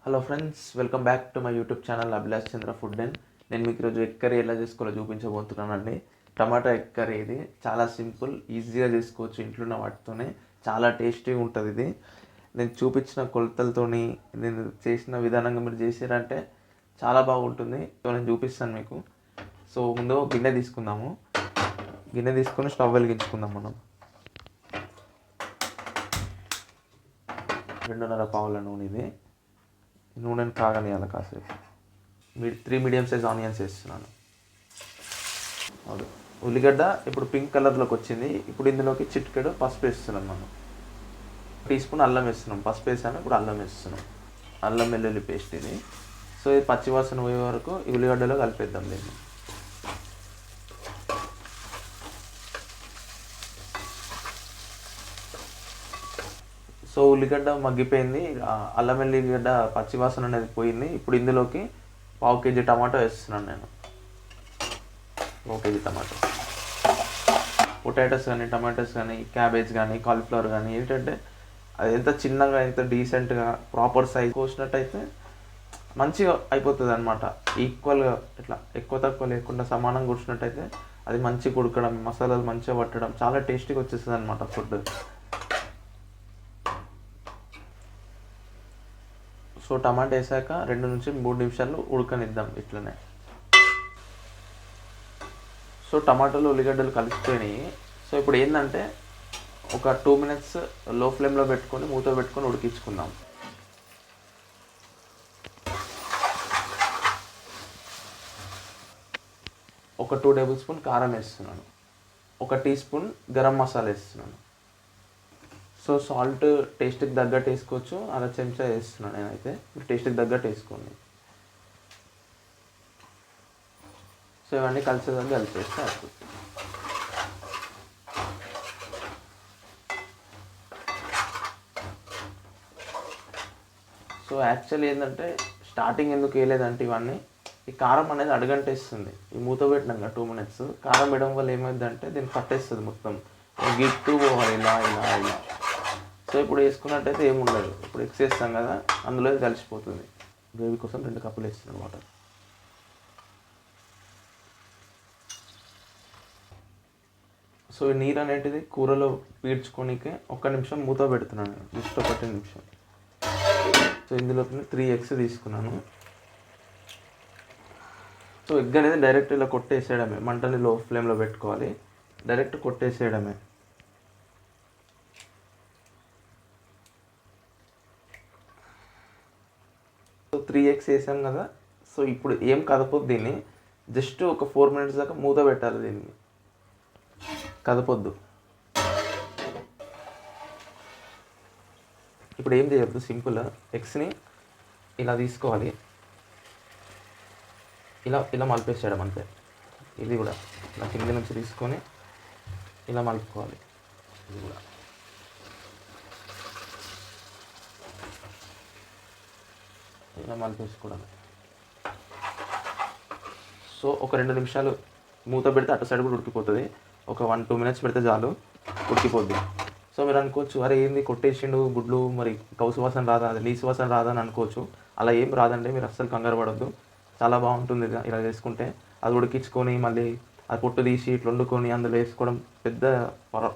Hello friends, welcome back to my YouTube channel Abhilash Chandra food and నేను మీకు ఈరోజు egg curry ఎలా చేసుకోవాలో చూపించబోతున్నానండి. టమాటా ఎగ్ కర్రీ ఇది చాలా సింపుల్, ఈజీగా చేసుకోవచ్చు ఇంట్లో ఉన్న వాటితోనే. చాలా టేస్టీగా ఉంటుంది ఇది. నేను చూపించిన కొలతలతోని నేను చేసిన విధానంగా మీరు చేసారంటే చాలా బాగుంటుంది. సో నేను చూపిస్తాను మీకు. సో ముందు గిన్నె తీసుకుందాము. గిన్నె తీసుకొని స్టవ్ వెలిగించుకుందాం. మనం 2.5 పావుల నూనె ఇది. నూనెను కాగనియాలి కాసేపు. 3 మీడియం సైజ్ ఆనియన్స్ వేస్తున్నాను. ఉల్లిగడ్డ ఇప్పుడు పింక్ కలర్లోకి వచ్చింది. ఇప్పుడు ఇందులోకి చిటికెడు పసుపు వేస్తున్నాం. మనం టీ స్పూన్ అల్లం వేస్తున్నాం. పసుపు వేసాను, ఇప్పుడు అల్లం వేస్తున్నాం. అల్లం వెల్లుల్లి పేస్ట్ ఇది. సో ఇది పచ్చివాసన పోయే వరకు ఈ ఉల్లిగడ్డలో కలిపేద్దాం దీన్ని. సో ఉల్లిగడ్డ మగ్గిపోయింది, అల్లం వెల్లిగడ్డ పచ్చివాసన అనేది పోయింది. ఇప్పుడు ఇందులోకి 1/2 కేజీ టమాటో వేస్తున్నాను నేను. 1 కేజీ టమాటో. పొటాటోస్ కానీ, టమాటోస్ కానీ, క్యాబేజ్ కానీ, కాలీఫ్లవర్ కానీ ఏంటంటే అది ఎంత చిన్నగా, ఎంత డీసెంట్గా ప్రాపర్ సైజ్ కోసినట్టయితే మంచిగా అయిపోతుంది అనమాట. ఈక్వల్గా ఇట్లా ఎక్కువ తక్కువ లేకుండా సమానంగా కూర్చున్నట్టయితే అది మంచిగా ఉడకడం, మసాలాలు మంచిగా పట్టడం, చాలా టేస్టీగా వచ్చేస్తుంది అనమాట ఫుడ్. సో టమాటా వేసాక 2 నుంచి 3 నిమిషాలు ఉడకనిద్దాం ఇట్లనే. సో టమాటాలు ఉల్లిగడ్డలు కలిసిపోయినాయి. సో ఇప్పుడు ఏంటంటే ఒక 2 మినిట్స్ లో ఫ్లేమ్లో పెట్టుకొని మూత పెట్టుకొని ఉడికించుకుందాం. ఒక 2 టేబుల్ స్పూన్ కారం వేస్తున్నాను. 1 టీ స్పూన్ గరం మసాలా వేస్తున్నాను. సో సాల్ట్ టేస్ట్కి తగ్గట్టు వేసుకోవచ్చు. 1/2 చెంచా వేస్తున్నాను నేనైతే. మీరు టేస్ట్కి తగ్గట్టు వేసుకోండి. సో ఇవన్నీ కలిసేదాకా కలిపేస్తే అయిపోతుంది. సో యాక్చువల్లీ ఏంటంటే స్టార్టింగ్ ఎందుకు వేయలేదంటే ఇవన్నీ ఈ కారం అనేది అడుగంటేస్తుంది. ఈ మూత పెట్టినాక 2 మినిట్స్ కారం వేయడం వల్ల ఏమైందంటే దీన్ని పట్టేస్తుంది మొత్తం. గిట్టు పోవాలి ఇలా ఇలా ఇలా. సో ఇప్పుడు వేసుకున్నట్టయితే ఏముండదు. ఇప్పుడు ఎగ్స్ వేస్తాం కదా, అందులో కలిసిపోతుంది. గ్రేవీ కోసం 2 కప్పులు వేస్తున్నాను వాటర్. సో ఈ నీరు అనేటిది కూరలో పీడ్చుకోనికే 1 నిమిషం మూత పెడుతున్నాను. జస్ట్ 1 నిమిషం. సో ఇందులోకి 3 ఎగ్స్ తీసుకున్నాను. సో ఎగ్ అనేది డైరెక్ట్ ఇలా కొట్టేసేయడమే. మంటని లో ఫ్లేమ్లో పెట్టుకోవాలి. డైరెక్ట్ కొట్టేసేయడమే. సో 3 ఎగ్స్ వేసాం కదా. సో ఇప్పుడు ఏం కదపొద్దు దీన్ని. జస్ట్ ఒక 4 మినిట్స్ దాకా మూత పెట్టాలి దీన్ని. కదపొద్దు. ఇప్పుడు ఏం చేయొద్దు, సింపుల్ ఎగ్స్ని ఇలా తీసుకోవాలి. ఇలా ఇలా మలిపేసేయడం అంతే. ఇది కూడా ఇలా కింద నుంచి తీసుకొని ఇలా మలుపుకోవాలి. ఇది కూడా ఇలా మలిపేసుకోవడం. సో ఒక 2 నిమిషాలు మూత పెడితే అటు సైడ్ కూడా ఉడికిపోతుంది. ఒక 1-2 మినిట్స్ పెడితే చాలు, ఉడికిపోద్ది. సో మీరు అనుకోవచ్చు, అరే ఏంది కొట్టేసిండు గుడ్లు, మరి కౌసు వాసన రాదా, అది నీసు వాసన రాదా అని అనుకోవచ్చు. అలా ఏం రాదండి. మీరు అస్సలు కంగారు పడొద్దు. చాలా బాగుంటుంది ఇలా చేసుకుంటే. అది ఉడికించుకొని మళ్ళీ అది పొట్టు తీసి ఇట్లా వండుకొని అందులో వేసుకోవడం పెద్ద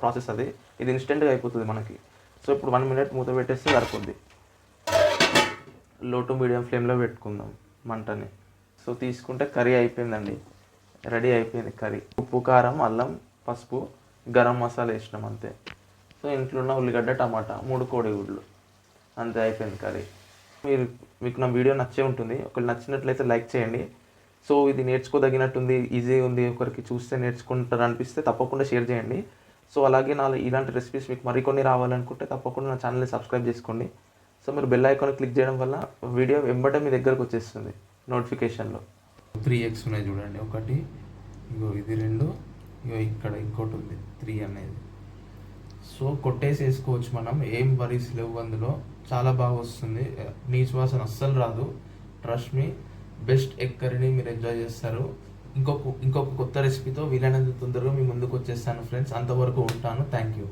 ప్రాసెస్ అది. ఇది ఇన్స్టెంట్గా అయిపోతుంది మనకి. సో ఇప్పుడు 1 మినిట్ మూత పెట్టేస్తే సరిపోద్ది. లో టు మీడియం ఫ్లేమ్లో పెట్టుకుందాం మంటని. సో తీసుకుంటే కర్రీ అయిపోయిందండి. రెడీ అయిపోయింది కర్రీ. ఉప్పు, కారం, అల్లం, పసుపు, గరం మసాలా వేసినాం అంతే. సో ఇంట్లో ఉన్న ఉల్లిగడ్డ, టమాటా, 3 కోడిగుడ్లు, అంతే అయిపోయింది కర్రీ. మీకు నా వీడియో నచ్చే ఉంటుంది. ఒకవేళ నచ్చినట్లయితే లైక్ చేయండి. సో ఇది నేర్చుకోదగినట్టుంది, ఈజీ ఉంది, ఒకరికి చూస్తే నేర్చుకుంటారు అనిపిస్తే తప్పకుండా షేర్ చేయండి. సో అలాగే ఇలాంటి రెసిపీస్ మీకు మరికొన్ని రావాలనుకుంటే తప్పకుండా నా ఛానల్ని సబ్స్క్రైబ్ చేసుకోండి. సో మీరు బెల్ ఐకాన్ క్లిక్ చేయడం వల్ల వీడియో వెంబడే మీ దగ్గరకు వచ్చేస్తుంది నోటిఫికేషన్లో. 3 ఎగ్స్ ఉన్నాయి చూడండి. 1, ఇగో ఇది 2, ఇగో ఇక్కడ ఇంకోటి ఉంది 3 అనేది. సో కొట్టేసి వేసుకోవచ్చు మనం. ఏం వరీస్ లేవు అందులో. చాలా బాగా వస్తుంది. నీచు వాసన అస్సలు రాదు. ట్రస్ట్ మీ, బెస్ట్ ఎగ్ కర్రీని మీరు ఎంజాయ్ చేస్తారు. ఇంకొక కొత్త రెసిపీతో వీలైనంత తొందరగా మీ ముందుకు వచ్చేస్తాను ఫ్రెండ్స్. అంతవరకు ఉంటాను. Thank you.